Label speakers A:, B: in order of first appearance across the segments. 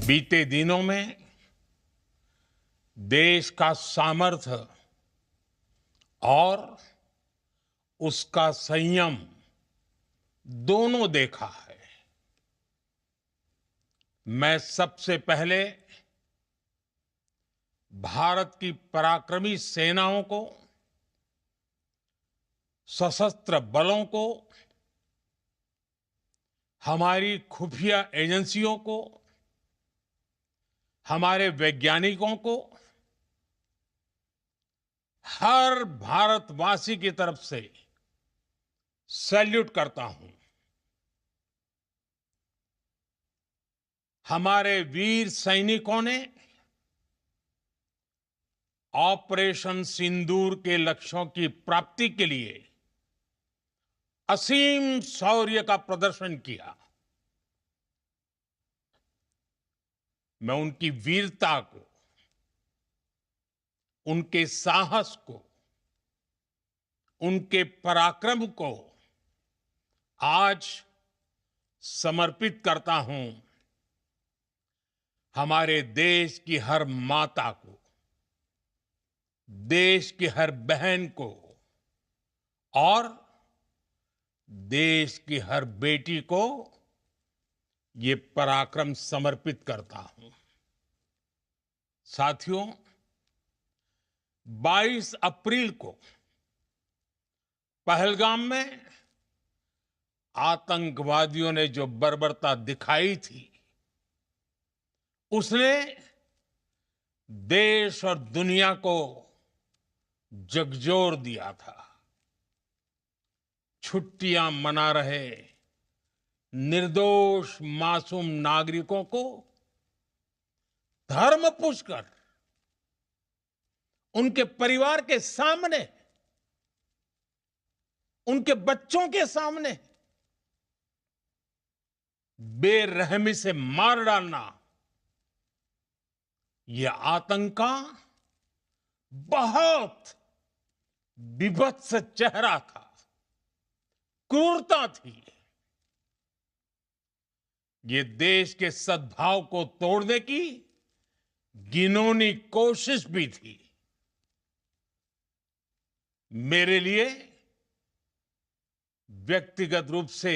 A: बीते दिनों में देश का सामर्थ्य और उसका संयम दोनों देखा है। मैं सबसे पहले भारत की पराक्रमी सेनाओं को, सशस्त्र बलों को, हमारी खुफिया एजेंसियों को, हमारे वैज्ञानिकों को, हर भारतवासी की तरफ से सैल्यूट करता हूं। हमारे वीर सैनिकों ने ऑपरेशन सिंदूर के लक्ष्यों की प्राप्ति के लिए असीम शौर्य का प्रदर्शन किया। मैं उनकी वीरता को, उनके साहस को, उनके पराक्रम को आज समर्पित करता हूं हमारे देश की हर माता को, देश की हर बहन को और देश की हर बेटी को ये पराक्रम समर्पित करता हूं। साथियों, 22 अप्रैल को पहलगाम में आतंकवादियों ने जो बर्बरता दिखाई थी, उसने देश और दुनिया को झकझोर दिया था। छुट्टियां मना रहे निर्दोष मासूम नागरिकों को धर्म पूछकर उनके परिवार के सामने, उनके बच्चों के सामने बेरहमी से मार डालना, यह आतंक का बहुत विभत्स चेहरा था, क्रूरता थी। ये देश के सद्भाव को तोड़ने की घिनौनी कोशिश भी थी। मेरे लिए व्यक्तिगत रूप से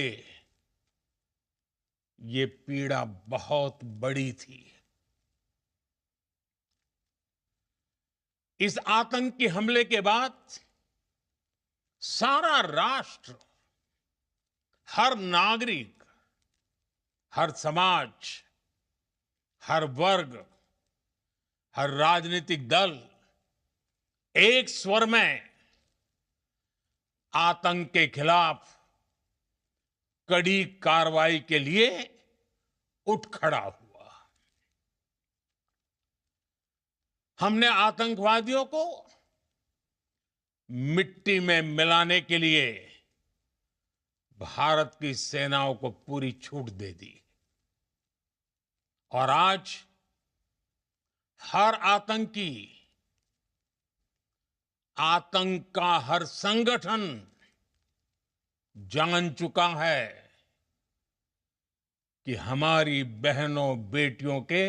A: ये पीड़ा बहुत बड़ी थी। इस आतंकी हमले के बाद सारा राष्ट्र, हर नागरिक, हर समाज, हर वर्ग, हर राजनीतिक दल एक स्वर में आतंक के खिलाफ कड़ी कार्रवाई के लिए उठ खड़ा हुआ। हमने आतंकवादियों को मिट्टी में मिलाने के लिए भारत की सेनाओं को पूरी छूट दे दी और आज हर आतंकी, आतंक का हर संगठन जान चुका है कि हमारी बहनों बेटियों के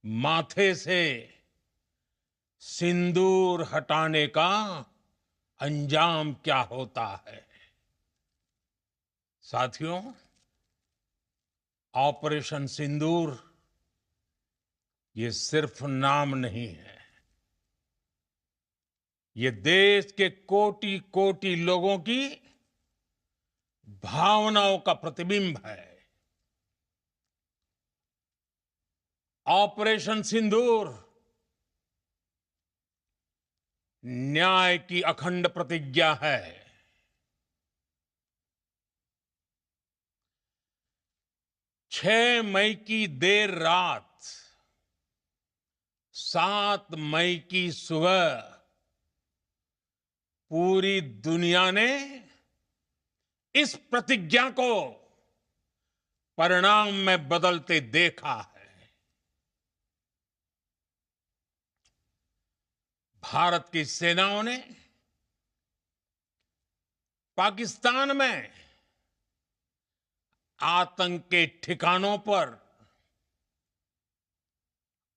A: माथे से सिंदूर हटाने का अंजाम क्या होता है। साथियों, ऑपरेशन सिंदूर ये सिर्फ नाम नहीं है, ये देश के कोटि कोटि लोगों की भावनाओं का प्रतिबिंब है। ऑपरेशन सिंदूर न्याय की अखंड प्रतिज्ञा है। 6 मई की देर रात, 7 मई की सुबह पूरी दुनिया ने इस प्रतिज्ञा को परिणाम में बदलते देखा है। भारत की सेनाओं ने पाकिस्तान में आतंक के ठिकानों पर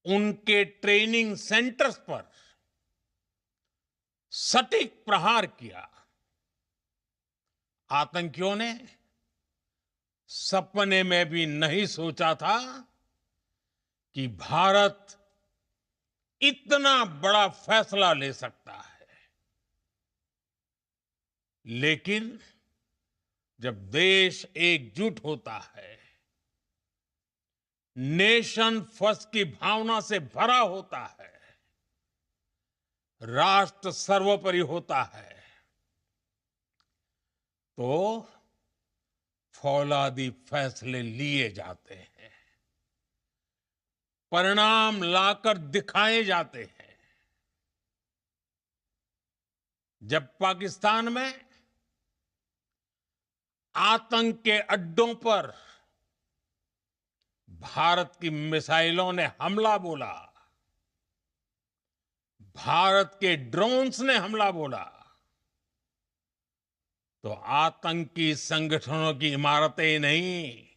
A: उनके ट्रेनिंग सेंटर्स पर सटीक प्रहार किया। आतंकियों ने सपने में भी नहीं सोचा था कि भारत इतना बड़ा फैसला ले सकता है। लेकिन जब देश एकजुट होता है, नेशन फर्स्ट की भावना से भरा होता है, राष्ट्र सर्वोपरि होता है, तो फौलादी फैसले लिए जाते हैं, परिणाम लाकर दिखाए जाते हैं। जब पाकिस्तान में आतंक के अड्डों पर भारत की मिसाइलों ने हमला बोला, भारत के ड्रोन्स ने हमला बोला, तो आतंकी संगठनों की इमारतें नहीं,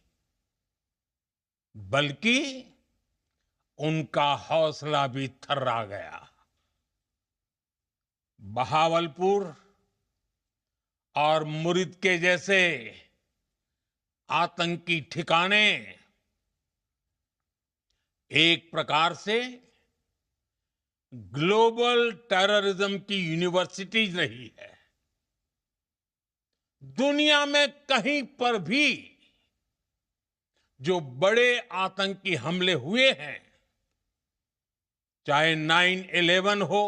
A: बल्कि उनका हौसला भी थर्रा गया। बहावलपुर और मुरिद के जैसे आतंकी ठिकाने एक प्रकार से ग्लोबल टेररिज्म की यूनिवर्सिटीज रही है। दुनिया में कहीं पर भी जो बड़े आतंकी हमले हुए हैं, चाहे 9/11 हो,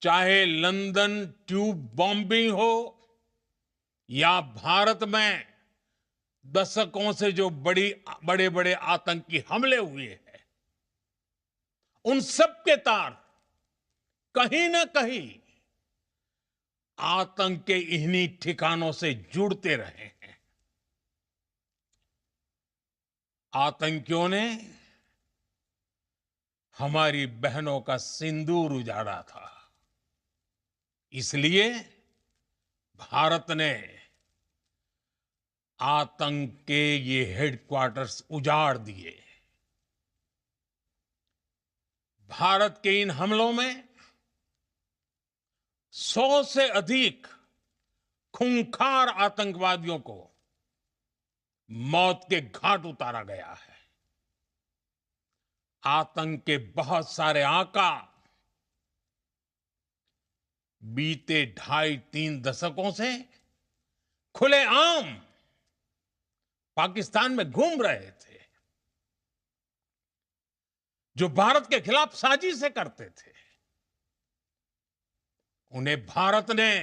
A: चाहे लंदन ट्यूब बॉम्बिंग हो, या भारत में दशकों से जो बड़े बड़े आतंकी हमले हुए हैं, उन सब के तार कहीं ना कहीं आतंक के इन्हीं ठिकानों से जुड़ते रहे हैं। आतंकियों ने हमारी बहनों का सिंदूर उजाड़ा था, इसलिए भारत ने आतंक के ये हेडक्वार्टर्स उजाड़ दिए। भारत के इन हमलों में 100 से अधिक खूंखार आतंकवादियों को मौत के घाट उतारा गया है। आतंक के बहुत सारे आका बीते 2.5-3 दशकों से खुलेआम पाकिस्तान में घूम रहे थे, जो भारत के खिलाफ साजिशें करते थे। उन्हें भारत ने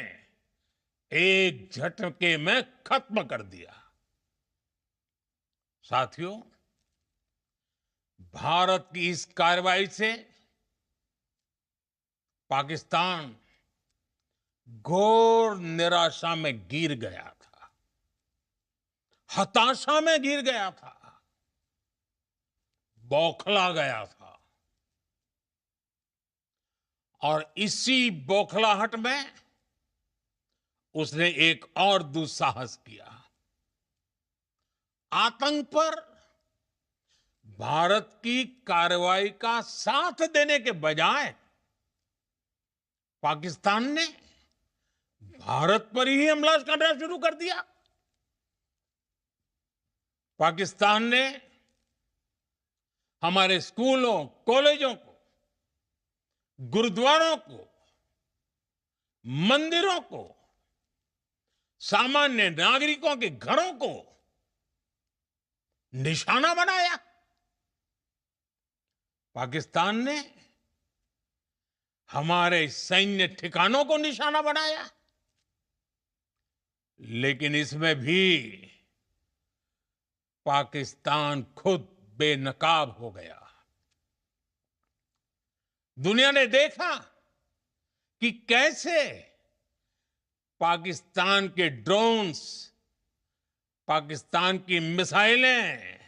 A: एक झटके में खत्म कर दिया। साथियों, भारत की इस कार्रवाई से पाकिस्तान घोर निराशा में गिर गया था, हताशा में गिर गया था, बौखला गया था। और इसी बौखलाहट में उसने एक और दुस्साहस किया। आतंक पर भारत की कार्रवाई का साथ देने के बजाय पाकिस्तान ने भारत पर ही हमला करना शुरू कर दिया। पाकिस्तान ने हमारे स्कूलों, कॉलेजों को, गुरुद्वारों को, मंदिरों को, सामान्य नागरिकों के घरों को निशाना बनाया। पाकिस्तान ने हमारे सैन्य ठिकानों को निशाना बनाया। लेकिन इसमें भी पाकिस्तान खुद बेनकाब हो गया। दुनिया ने देखा कि कैसे पाकिस्तान के ड्रोन्स, पाकिस्तान की मिसाइलें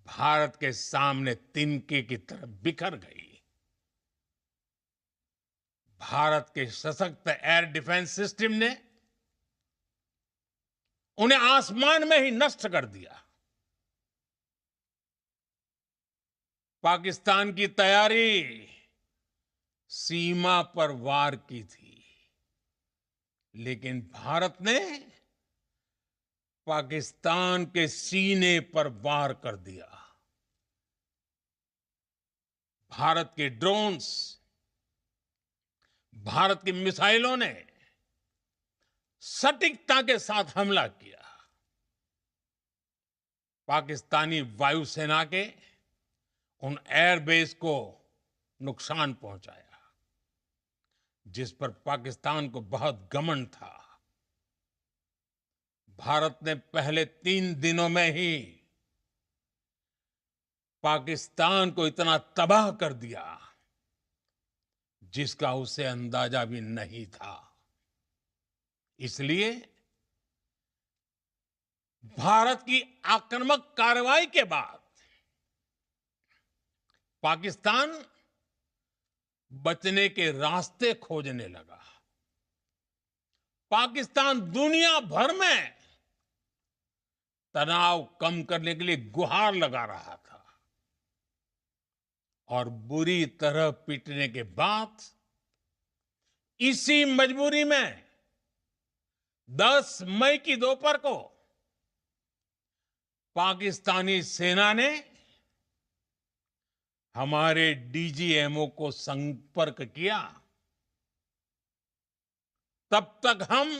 A: भारत के सामने तिनके की तरह बिखर गई। भारत के सशक्त एयर डिफेंस सिस्टम ने उन्हें आसमान में ही नष्ट कर दिया। पाकिस्तान की तैयारी सीमा पर वार की थी, लेकिन भारत ने पाकिस्तान के सीने पर वार कर दिया। भारत के ड्रोन्स, भारत की मिसाइलों ने सटीकता के साथ हमला किया। पाकिस्तानी वायुसेना के उन एयरबेस को नुकसान पहुंचाया, जिस पर पाकिस्तान को बहुत घमंड था। भारत ने पहले 3 दिनों में ही पाकिस्तान को इतना तबाह कर दिया, जिसका उसे अंदाजा भी नहीं था। इसलिए भारत की आक्रामक कार्रवाई के बाद पाकिस्तान बचने के रास्ते खोजने लगा। पाकिस्तान दुनिया भर में तनाव कम करने के लिए गुहार लगा रहा था, और बुरी तरह पीटने के बाद इसी मजबूरी में 10 मई की दोपहर को पाकिस्तानी सेना ने हमारे डीजीएमओ को संपर्क किया। तब तक हम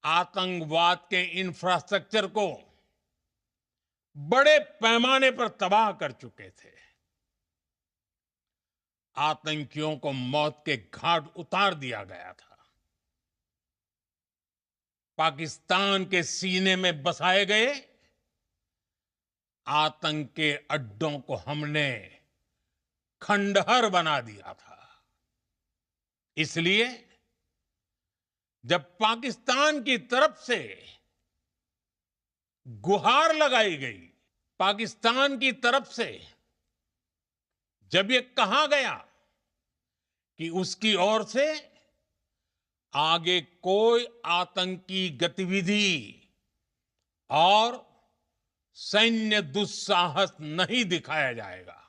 A: आतंकवाद के इंफ्रास्ट्रक्चर को बड़े पैमाने पर तबाह कर चुके थे। आतंकियों को मौत के घाट उतार दिया गया था। पाकिस्तान के सीने में बसाए गए आतंक के अड्डों को हमने खंडहर बना दिया था। इसलिए जब पाकिस्तान की तरफ से गुहार लगाई गई, पाकिस्तान की तरफ से जब ये कहा गया कि उसकी ओर से आगे कोई आतंकी गतिविधि और सैन्य दुस्साहस नहीं दिखाया जाएगा,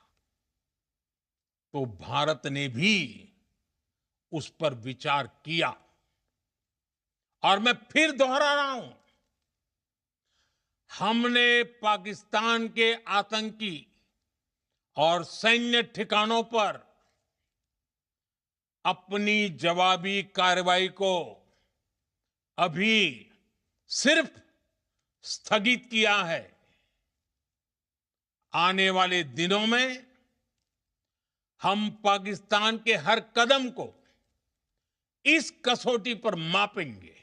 A: तो भारत ने भी उस पर विचार किया। और मैं फिर दोहरा रहा हूं, हमने पाकिस्तान के आतंकी और सैन्य ठिकानों पर अपनी जवाबी कार्रवाई को अभी सिर्फ स्थगित किया है। आने वाले दिनों में हम पाकिस्तान के हर कदम को इस कसौटी पर मापेंगे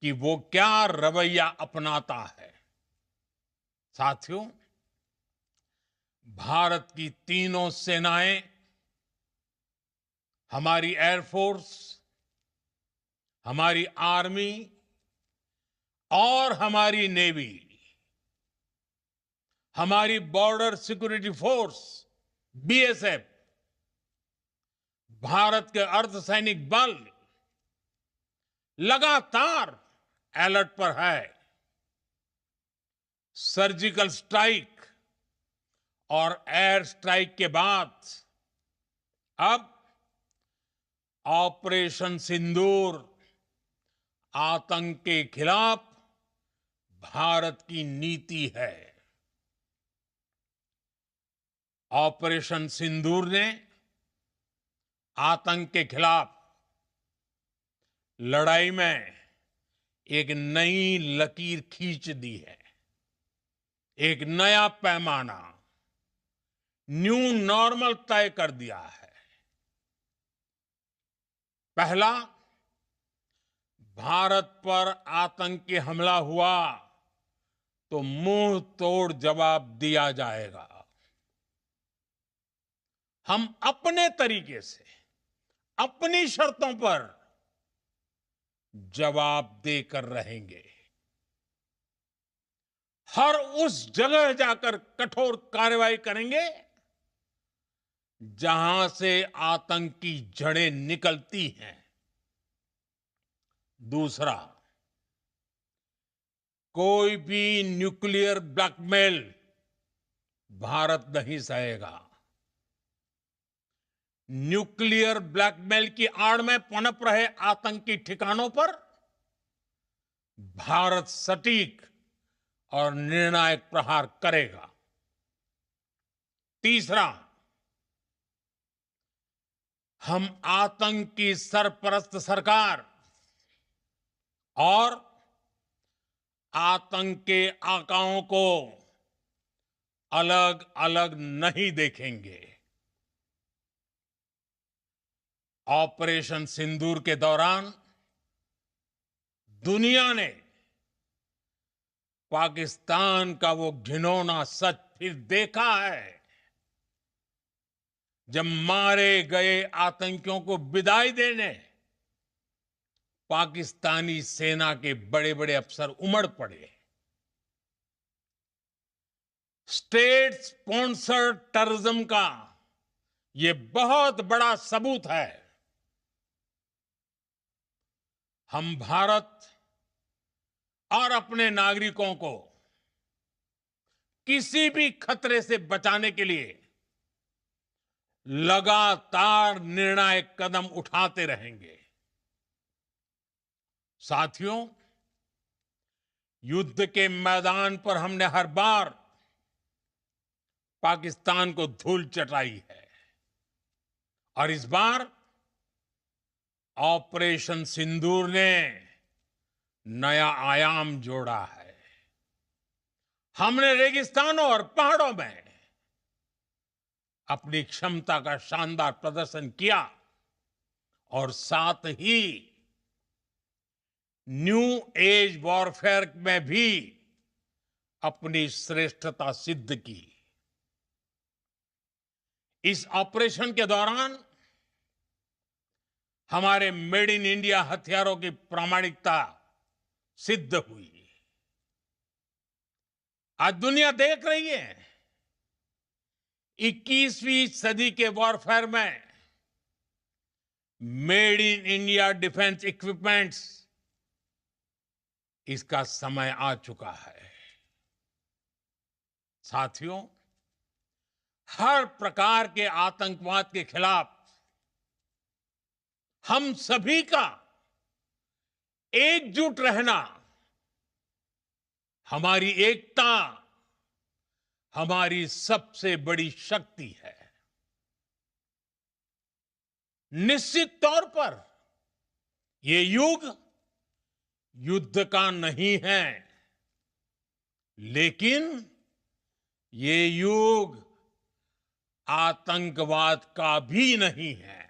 A: कि वो क्या रवैया अपनाता है। साथियों, भारत की तीनों सेनाएं, हमारी एयरफोर्स, हमारी आर्मी और हमारी नेवी, हमारी border security force BSF, Bharat के अर्धसैनिक बल लगातार अलर्ट पर है। सर्जिकल स्ट्राइक और एयर स्ट्राइक के बाद अब ऑपरेशन सिंदूर आतंक के खिलाफ भारत की नीति है। ऑपरेशन सिंदूर ने आतंक के खिलाफ लड़ाई में एक नई लकीर खींच दी है। एक नया पैमाना, न्यू नॉर्मल तय कर दिया है। पहला, भारत पर आतंकी हमला हुआ तो मुंह तोड़ जवाब दिया जाएगा। हम अपने तरीके से, अपनी शर्तों पर जवाब देकर रहेंगे। हर उस जगह जाकर कठोर कार्रवाई करेंगे जहां से आतंक की जड़ें निकलती हैं। दूसरा, कोई भी न्यूक्लियर ब्लैकमेल भारत नहीं सहेगा। न्यूक्लियर ब्लैकमेल की आड़ में पनप रहे आतंकी ठिकानों पर भारत सटीक और निर्णायक प्रहार करेगा। तीसरा, हम आतंक की सरपरस्त सरकार और आतंक के आकाओं को अलग अलग नहीं देखेंगे। ऑपरेशन सिंदूर के दौरान दुनिया ने पाकिस्तान का वो घिनौना सच फिर देखा है, जब मारे गए आतंकियों को विदाई देने पाकिस्तानी सेना के बड़े बड़े अफसर उमड़ पड़े। स्टेट स्पॉन्सर्ड टेररिज्म का ये बहुत बड़ा सबूत है। हम भारत और अपने नागरिकों को किसी भी खतरे से बचाने के लिए लगातार निर्णायक कदम उठाते रहेंगे। साथियों, युद्ध के मैदान पर हमने हर बार पाकिस्तान को धूल चटाई है और इस बार ऑपरेशन सिंदूर ने नया आयाम जोड़ा है। हमने रेगिस्तानों और पहाड़ों में अपनी क्षमता का शानदार प्रदर्शन किया और साथ ही न्यू एज वॉरफेयर में भी अपनी श्रेष्ठता सिद्ध की। इस ऑपरेशन के दौरान हमारे मेड इन इंडिया हथियारों की प्रामाणिकता सिद्ध हुई। आज दुनिया देख रही है 21वीं सदी के वॉरफेयर में made in India defence equipments, इसका समय आ चुका है। साथियों, हर प्रकार के आतंकवाद के खिलाफ हम सभी का एकजुट रहना, हमारी एकता हमारी सबसे बड़ी शक्ति है। निश्चित तौर पर ये युग युद्ध का नहीं है, लेकिन ये युग आतंकवाद का भी नहीं है।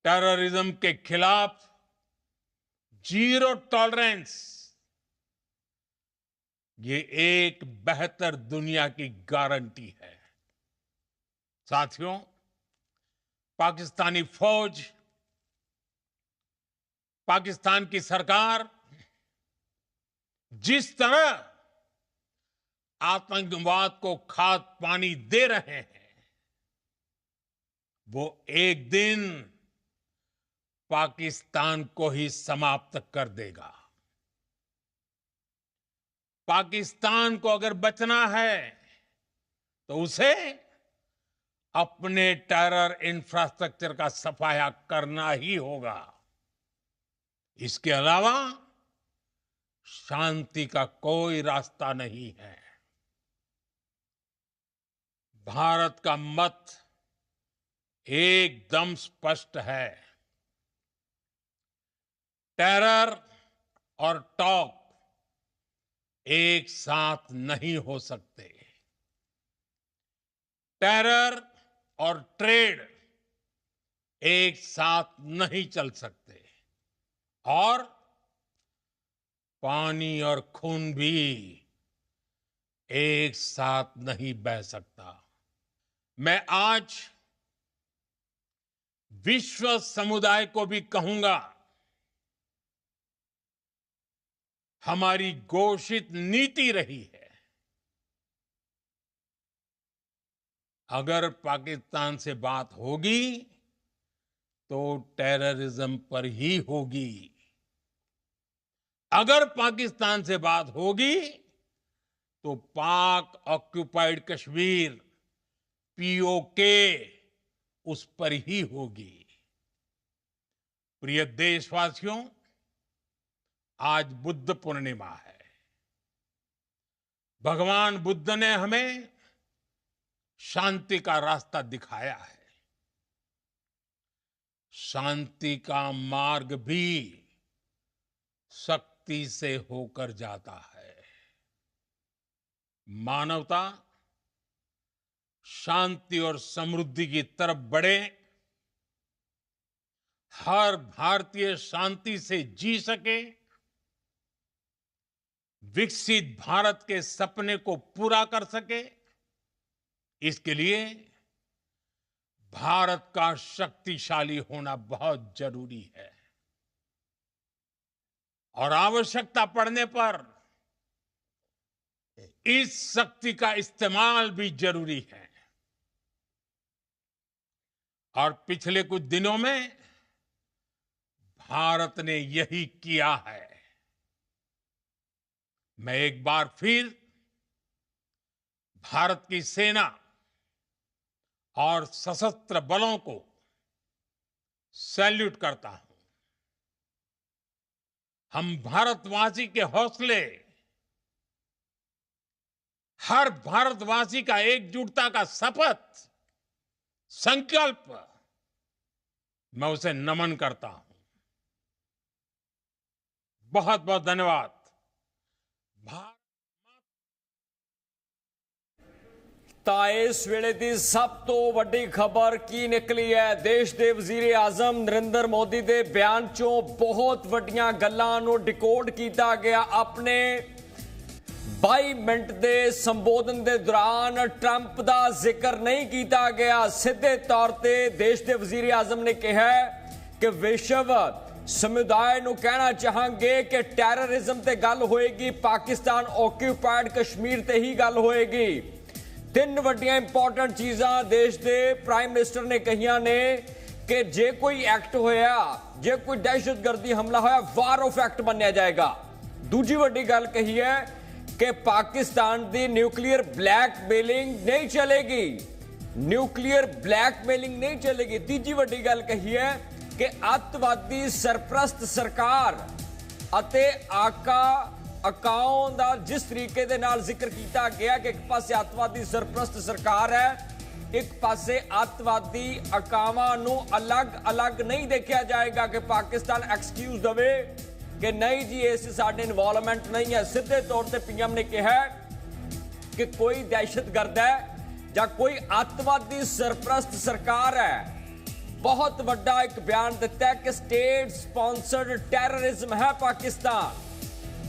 A: टेररिज्म के खिलाफ जीरो टॉलरेंस, ये एक बेहतर दुनिया की गारंटी है। साथियों, पाकिस्तानी फौज, पाकिस्तान की सरकार जिस तरह आतंकवाद को खाद पानी दे रहे हैं, वो एक दिन पाकिस्तान को ही समाप्त कर देगा। पाकिस्तान को अगर बचना है तो उसे अपने टेरर इंफ्रास्ट्रक्चर का सफाया करना ही होगा। इसके अलावा शांति का कोई रास्ता नहीं है। भारत का मत एकदम स्पष्ट है। टेरर और टॉप एक साथ नहीं हो सकते। टेरर और ट्रेड एक साथ नहीं चल सकते और पानी और खून भी एक साथ नहीं बह सकता। मैं आज विश्व समुदाय को भी कहूंगा, हमारी घोषित नीति रही है, अगर पाकिस्तान से बात होगी तो टेररिज्म पर ही होगी। अगर पाकिस्तान से बात होगी तो पाक ऑक्यूपाइड कश्मीर पीओके उस पर ही होगी। प्रिय देशवासियों, आज बुद्ध पूर्णिमा है। भगवान बुद्ध ने हमें शांति का रास्ता दिखाया है। शांति का मार्ग भी शक्ति से होकर जाता है। मानवता शांति और समृद्धि की तरफ बढ़े, हर भारतीय शांति से जी सके, विकसित भारत के सपने को पूरा कर सके, इसके लिए भारत का शक्तिशाली होना बहुत जरूरी है। और आवश्यकता पड़ने पर इस शक्ति का इस्तेमाल भी जरूरी है। और पिछले कुछ दिनों में भारत ने यही किया है। मैं एक बार फिर भारत की सेना और सशस्त्र बलों को सैल्यूट करता हूं। हम भारतवासी के हौसले, हर भारतवासी का एकजुटता का शपथ, संकल्प, मैं उसे नमन करता हूं। बहुत बहुत धन्यवाद।
B: ਤਾਂ ਇਸ ਵੇਲੇ ਦੀ ਸਭ ਤੋਂ ਵੱਡੀ ਖਬਰ ਕੀ ਨਿਕਲੀ ਹੈ? ਦੇਸ਼ ਦੇ ਵਜ਼ੀਰ ਆਜ਼ਮ ਨਰਿੰਦਰ ਮੋਦੀ ਦੇ ਬਿਆਨ ਚੋਂ ਬਹੁਤ ਵੱਡੀਆਂ ਗੱਲਾਂ ਨੂੰ ਡਿਕੋਡ ਕੀਤਾ ਗਿਆ। ਆਪਣੇ 22 ਮਿੰਟ ਦੇ ਸੰਬੋਧਨ ਦੇ ਦੌਰਾਨ ਟਰੰਪ ਦਾ ਜ਼ਿਕਰ ਨਹੀਂ ਕੀਤਾ ਗਿਆ। ਸਿੱਧੇ ਤੌਰ ਤੇ ਦੇਸ਼ ਦੇ ਵਜ਼ੀਰ ਆਜ਼ਮ ਨੇ ਕਿਹਾ ਕਿ ਵਿਸ਼ਵ ਸਮੁਦਾਇ ਨੂੰ ਕਹਿਣਾ ਚਾਹਾਂਗੇ ਕਿ ਟੈਰਰਿਜ਼ਮ ਤੇ ਗੱਲ ਹੋਏਗੀ, ਪਾਕਿਸਤਾਨ ਆਕਿਊਪਾਈਡ ਕਸ਼ਮੀਰ ਤੇ ਹੀ ਗੱਲ ਹੋਏਗੀ। ਤਿੰਨ ਵੱਡੀਆਂ ਇੰਪੋਰਟੈਂਟ ਚੀਜ਼ਾਂ ਦੇਸ਼ ਦੇ ਪ੍ਰਾਈਮ ਮਿਨਿਸਟਰ ਨੇ ਕਹੀਆਂ ਨੇ ਕਿ ਜੇ ਕੋਈ ਐਕਟ ਹੋਇਆ, ਜੇ ਕੋਈ ਦਹਿਸ਼ਤਗਰਦੀ ਹਮਲਾ ਹੋਇਆ, ਵਾਰ ਆਫ ਐਕਟ ਮੰਨਿਆ ਜਾਏਗਾ। ਦੂਜੀ ਵੱਡੀ ਗੱਲ ਕਹੀ ਹੈ ਕਿ ਪਾਕਿਸਤਾਨ ਦੀ ਨਿਊਕਲੀਅਰ ਬਲੈਕਮੇਲਿੰਗ ਨਹੀਂ ਚਲੇਗੀ, ਨਿਊਕਲੀਅਰ ਬਲੈਕਮੇਲਿੰਗ ਨਹੀਂ ਚਲੇਗੀ। ਤੀਜੀ ਵੱਡੀ ਗੱਲ ਕਹੀ ਹੈ ਕਿ ਅੱਤਵਾਦੀ ਸਰਪ੍ਰਸਤ ਸਰਕਾਰ ਅਤੇ ਆਕਾ ਅਕਾਉਂ ਦਾ ਜਿਸ ਤਰੀਕੇ ਦੇ ਨਾਲ ਜ਼ਿਕਰ ਕੀਤਾ ਗਿਆ ਕਿ ਇੱਕ ਪਾਸੇ ਅੱਤਵਾਦੀ ਸਰਪ੍ਰਸਤ ਸਰਕਾਰ ਹੈ, ਇੱਕ ਪਾਸੇ ਅੱਤਵਾਦੀ ਅਕਾਵਾਂ ਨੂੰ ਅਲੱਗ-ਅਲੱਗ ਨਹੀਂ ਦੇਖਿਆ ਜਾਏਗਾ ਕਿ ਪਾਕਿਸਤਾਨ ਐਕਸਕਿਊਜ਼ ਦੇਵੇ ਕਿ ਨਹੀਂ ਜੀ ਇਸ ਸਾਡੇ ਇਨਵੋਲਵਮੈਂਟ ਨਹੀਂ ਹੈ। ਸਿੱਧੇ ਤੌਰ ਤੇ ਪੀਐਮ ਨੇ ਕਿਹਾ ਕਿ ਕੋਈ ਦਹਿਸ਼ਤਗਰਦ ਹੈ ਜਾਂ ਕੋਈ ਅੱਤਵਾਦੀ ਸਰਪ੍ਰਸਤ ਸਰਕਾਰ ਹੈ। ਬਹੁਤ ਵੱਡਾ ਇੱਕ ਬਿਆਨ ਦਿੱਤਾ ਕਿ ਸਟੇਟ ਸਪਾਂਸਰਡ ਟੈਰਰਿਜ਼ਮ ਹੈ ਪਾਕਿਸਤਾਨ।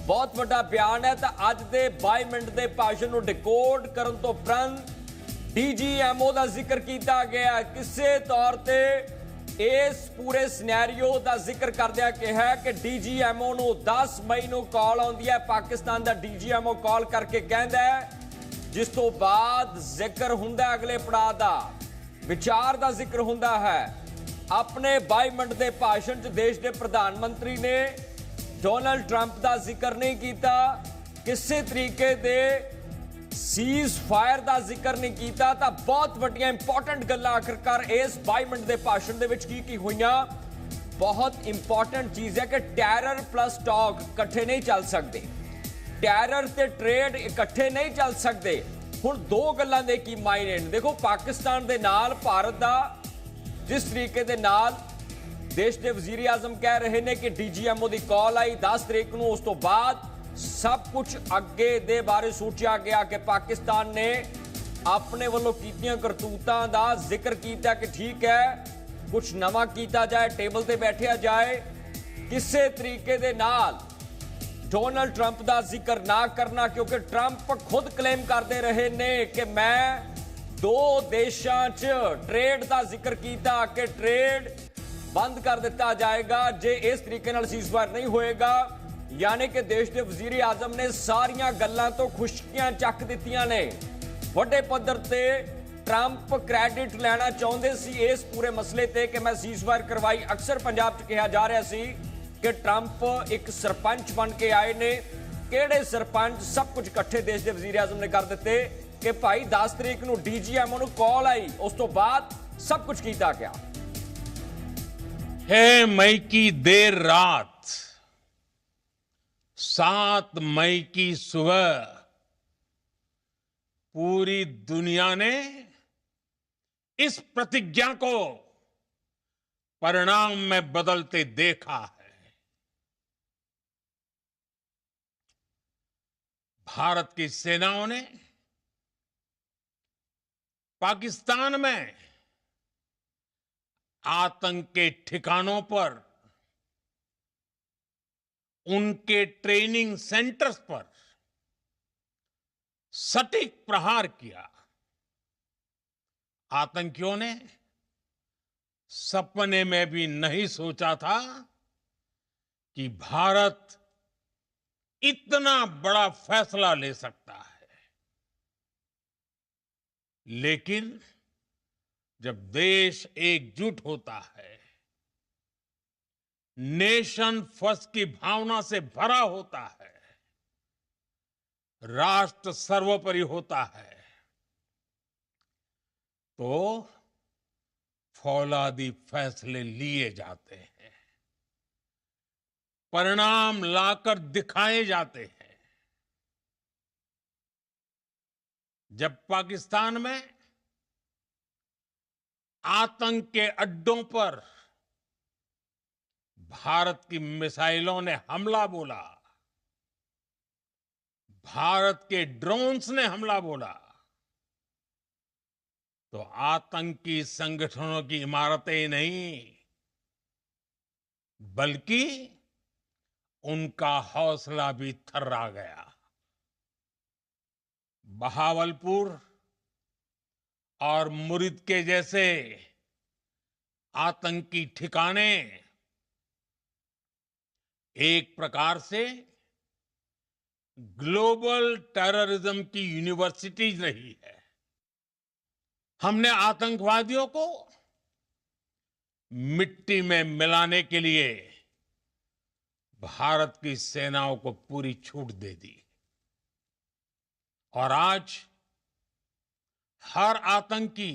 B: ਬਹੁਤ ਵੱਡਾ ਬਿਆਨ ਹੈ। ਤਾਂ ਅੱਜ ਦੇ 22 ਮਿੰਟ ਦੇ ਭਾਸ਼ਣ ਨੂੰ ਡਿਕੋਡ ਕਰਨ ਤੋਂ ਉਪਰੰਤ ਡੀਜੀਐਮਓ ਦਾ ਜ਼ਿਕਰ ਕੀਤਾ ਗਿਆ। ਕਿਸੇ ਤੌਰ ਤੇ ਇਸ ਪੂਰੇ ਸਿਨੈਰੀਓ ਦਾ ਜ਼ਿਕਰ ਕਰਦਿਆਂ ਕਿਹਾ ਕਿ ਡੀਜੀਐਮਓ ਨੂੰ 10 ਮਈ ਨੂੰ ਕਾਲ ਆਉਂਦੀ ਹੈ। ਪਾਕਿਸਤਾਨ ਦਾ ਡੀਜੀਐਮਓ ਕਾਲ ਕਰਕੇ ਕਹਿੰਦਾ ਹੈ, ਜਿਸ ਤੋਂ ਬਾਅਦ ਜ਼ਿਕਰ ਹੁੰਦਾ ਅਗਲੇ ਪੜਾਅ ਦਾ, ਵਿਚਾਰ ਦਾ ਜ਼ਿਕਰ ਹੁੰਦਾ ਹੈ। ਆਪਣੇ 22 ਮਿੰਟ ਦੇ ਭਾਸ਼ਣ 'ਚ ਦੇਸ਼ ਦੇ ਪ੍ਰਧਾਨ ਮੰਤਰੀ ਨੇ ਡੋਨਲਡ ਟਰੰਪ ਦਾ ਜ਼ਿਕਰ ਨਹੀਂ ਕੀਤਾ, ਕਿਸੇ ਤਰੀਕੇ ਦੇ ਸੀਜ਼ ਫਾਇਰ ਦਾ ਜ਼ਿਕਰ ਨਹੀਂ ਕੀਤਾ। ਤਾਂ ਬਹੁਤ ਵੱਡੀਆਂ ਇੰਪੋਰਟੈਂਟ ਗੱਲਾਂ ਆਖਰਕਾਰ ਇਸ 22 ਮਿੰਟ ਦੇ ਭਾਸ਼ਣ ਦੇ ਵਿੱਚ ਕੀ ਹੋਈਆਂ। ਬਹੁਤ ਇੰਪੋਰਟੈਂਟ ਚੀਜ਼ ਹੈ ਕਿ ਟੈਰਰ ਪਲੱਸ ਟਾਕ ਇਕੱਠੇ ਨਹੀਂ ਚੱਲ ਸਕਦੇ, ਟੈਰਰ ਤੇ ਟ੍ਰੇਡ ਇਕੱਠੇ ਨਹੀਂ ਚੱਲ ਸਕਦੇ। ਹੁਣ ਦੋ ਗੱਲਾਂ ਦੇ ਕੀ ਮਾਇਨੇ ਨੇ। ਦੇਖੋ, ਪਾਕਿਸਤਾਨ ਦੇ ਨਾਲ ਭਾਰਤ ਦਾ ਜਿਸ ਤਰੀਕੇ ਦੇ ਨਾਲ ਦੇਸ਼ ਦੇ ਵਜ਼ੀਰ ਆਜ਼ਮ ਕਹਿ ਰਹੇ ਨੇ ਕਿ ਡੀਜੀਐਮਓ ਦੀ ਕਾਲ ਆਈ 10 ਤਰੀਕ ਨੂੰ, ਉਸ ਤੋਂ ਬਾਅਦ ਸਭ ਕੁਝ ਅੱਗੇ ਦੇ ਬਾਰੇ ਸੋਚਿਆ ਗਿਆ ਕਿ ਪਾਕਿਸਤਾਨ ਨੇ ਆਪਣੇ ਵੱਲੋਂ ਕੀਤੀਆਂ ਕਰਤੂਤਾਂ ਦਾ ਜ਼ਿਕਰ ਕੀਤਾ ਕਿ ਠੀਕ ਹੈ ਕੁਝ ਨਵਾਂ ਕੀਤਾ ਜਾਏ, ਟੇਬਲ ਤੇ ਬੈਠਿਆ ਜਾਏ। ਕਿਸੇ ਤਰੀਕੇ ਦੇ ਨਾਲ ਡੋਨਲਡ ਟਰੰਪ ਦਾ ਜ਼ਿਕਰ ਨਾ ਕਰਨਾ, ਕਿਉਂਕਿ ਟਰੰਪ ਖੁਦ ਕਲੇਮ ਕਰਦੇ ਰਹੇ ਨੇ ਕਿ ਮੈਂ ਦੋ ਦੇਸ਼ਾਂ 'ਚ ਟ੍ਰੇਡ ਦਾ ਜ਼ਿਕਰ ਕੀਤਾ ਕਿ ਟ੍ਰੇਡ ਬੰਦ ਕਰ ਦਿੱਤਾ ਜਾਏਗਾ ਜੇ ਇਸ ਤਰੀਕੇ ਨਾਲ ਸੀਜ਼ਫਾਇਰ ਨਹੀਂ ਹੋਏਗਾ। ਯਾਨੀ ਕਿ ਦੇਸ਼ ਦੇ ਵਜ਼ੀਰ ਆਜ਼ਮ ਨੇ ਸਾਰੀਆਂ ਗੱਲਾਂ ਤੋਂ ਖੁਸ਼ਕੀਆਂ ਚੱਕ ਦਿੱਤੀਆਂ ਨੇ। ਵੱਡੇ ਪੱਧਰ ਤੇ ਟਰੰਪ ਕ੍ਰੈਡਿਟ ਲੈਣਾ ਚਾਹੁੰਦੇ ਸੀ ਇਸ ਪੂਰੇ ਮਸਲੇ ਤੇ ਕਿ ਮੈਂ ਸੀਜ਼ਫਾਇਰ ਕਰਵਾਈ। ਅਕਸਰ ਪੰਜਾਬ 'ਚ ਕਿਹਾ ਜਾ ਰਿਹਾ ਸੀ ਕਿ ਟਰੰਪ ਇੱਕ ਸਰਪੰਚ ਬਣ ਕੇ ਆਏ ਨੇ, ਕਿਹੜੇ ਸਰਪੰਚ, ਸਭ ਕੁਝ ਇਕੱਠੇ ਦੇਸ਼ ਦੇ ਵਜ਼ੀਰ ਆਜ਼ਮ ਨੇ ਕਰ ਦਿੱਤੇ ਕਿ ਭਾਈ 10 ਤਰੀਕ ਨੂੰ ਡੀਜੀਐਮਓ ਨੂੰ ਕਾਲ ਆਈ, ਉਸ ਤੋਂ ਬਾਅਦ सब कुछ किया गया।
A: 6 मई की देर रात 7 मई की सुबह पूरी दुनिया ने इस प्रतिज्ञा को परिणाम में बदलते देखा है। भारत की सेनाओं ने पाकिस्तान में आतंक के ठिकानों पर, उनके ट्रेनिंग सेंटर्स पर सटीक प्रहार किया। आतंकियों ने सपने में भी नहीं सोचा था कि भारत इतना बड़ा फैसला ले सकता है। लेकिन जब देश एकजुट होता है, नेशन फर्स्ट की भावना से भरा होता है, राष्ट्र सर्वोपरि होता है, तो फौलादी फैसले लिए जाते हैं, परिणाम लाकर दिखाए जाते हैं। जब पाकिस्तान में आतंक के अड्डों पर भारत की मिसाइलों ने हमला बोला, भारत के ड्रोन्स ने हमला बोला, तो आतंकी संगठनों की इमारतें नहीं, बल्कि उनका हौसला भी थर्रा गया। बहावलपुर और मुरिद के जैसे आतंकी ठिकाने एक प्रकार से ग्लोबल टेररिज्म की यूनिवर्सिटीज रही है। हमने आतंकवादियों को मिट्टी में मिलाने के लिए भारत की सेनाओं को पूरी छूट दे दी, और आज हर आतंकी,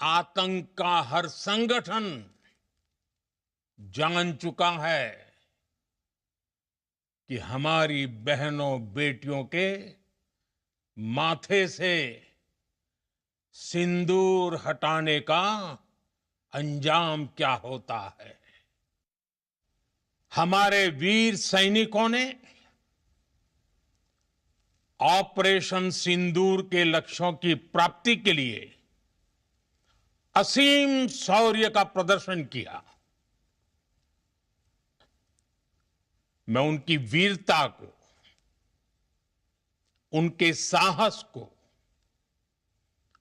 A: आतंक का हर संगठन जान चुका है कि हमारी बहनों बेटियों के माथे से सिंदूर हटाने का अंजाम क्या होता है। हमारे वीर सैनिकों ने ऑपरेशन सिंदूर के लक्ष्यों की प्राप्ति के लिए असीम शौर्य का प्रदर्शन किया। मैं उनकी वीरता को, उनके साहस को,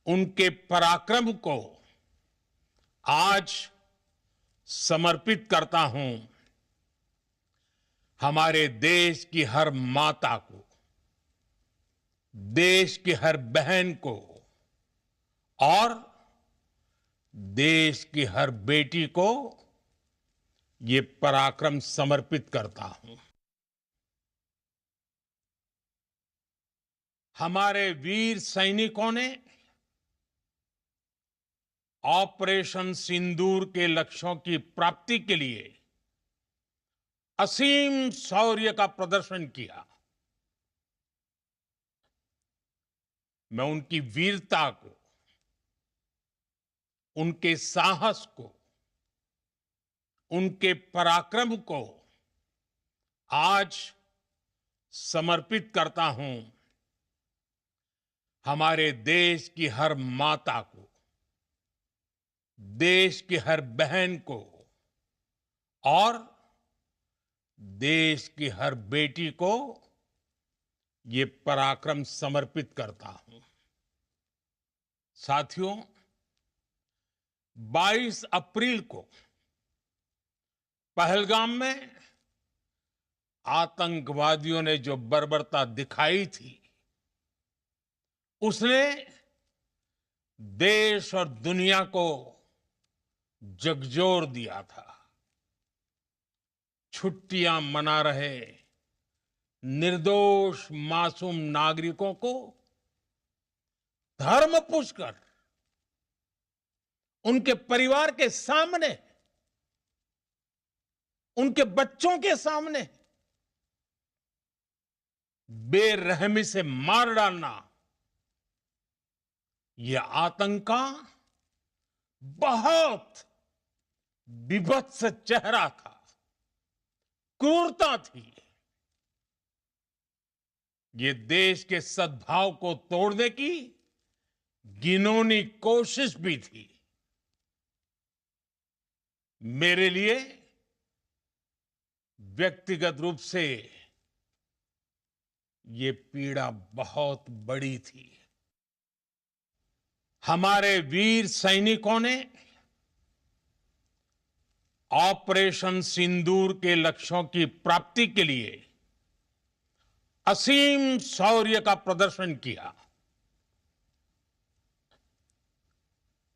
A: उनके पराक्रम को आज समर्पित करता हूं हमारे देश की हर माता को, देश की हर बहन को और देश की हर बेटी को ये पराक्रम समर्पित करता हूं। हमारे वीर सैनिकों ने ऑपरेशन सिंदूर के लक्ष्यों की प्राप्ति के लिए असीम शौर्य का प्रदर्शन किया। मैं उनकी वीरता को, उनके साहस को, उनके पराक्रम को आज समर्पित करता हूं हमारे देश की हर माता को, देश की हर बहन को और देश की हर बेटी को ये पराक्रम समर्पित करता हूं। साथियों, 22 अप्रैल को पहलगाम में आतंकवादियों ने जो बर्बरता दिखाई थी, उसने देश और दुनिया को झकझोर दिया था। छुट्टियां मना रहे निर्दोष मासूम नागरिकों को धर्म पूछकर उनके परिवार के सामने, उनके बच्चों के सामने बेरहमी से मार डालना, यह आतंक का बहुत बीभत्स चेहरा था, क्रूरता थी। ये देश के सद्भाव को तोड़ने की घिनौनी कोशिश भी थी। मेरे लिए व्यक्तिगत रूप से ये पीड़ा बहुत बड़ी थी। हमारे वीर सैनिकों ने ऑपरेशन सिंदूर के लक्ष्यों की प्राप्ति के लिए असीम शौर्य का प्रदर्शन किया।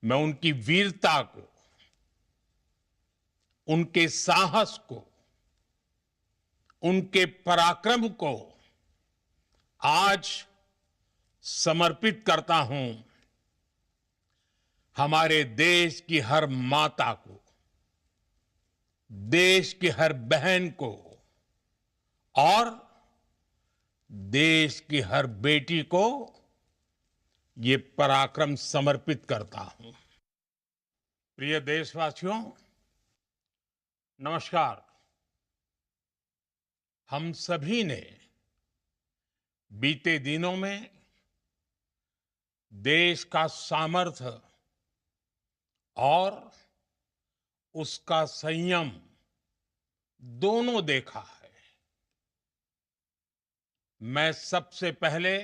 A: मैं उनकी वीरता को, उनके साहस को, उनके पराक्रम को आज समर्पित करता हूं हमारे देश की हर माता को, देश की हर बहन को और देश की हर बेटी को ये पराक्रम समर्पित करता हूं। प्रिय देशवासियों, नमस्कार। हम सभी ने बीते दिनों में देश का सामर्थ्य और उसका संयम दोनों देखा है। मैं सबसे पहले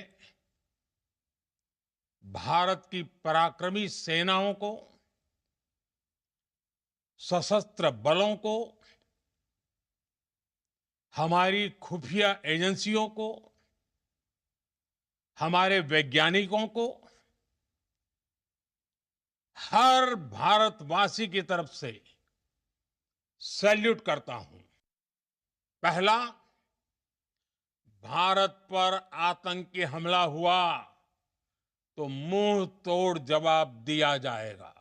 A: भारत की पराक्रमी सेनाओं को, सशस्त्र बलों को, हमारी खुफिया एजेंसियों को, हमारे वैज्ञानिकों को, हर भारतवासी की तरफ से सैल्यूट करता हूं। पहला, भारत पर आतंकी हमला हुआ तो मुंह तोड़ जवाब दिया जाएगा।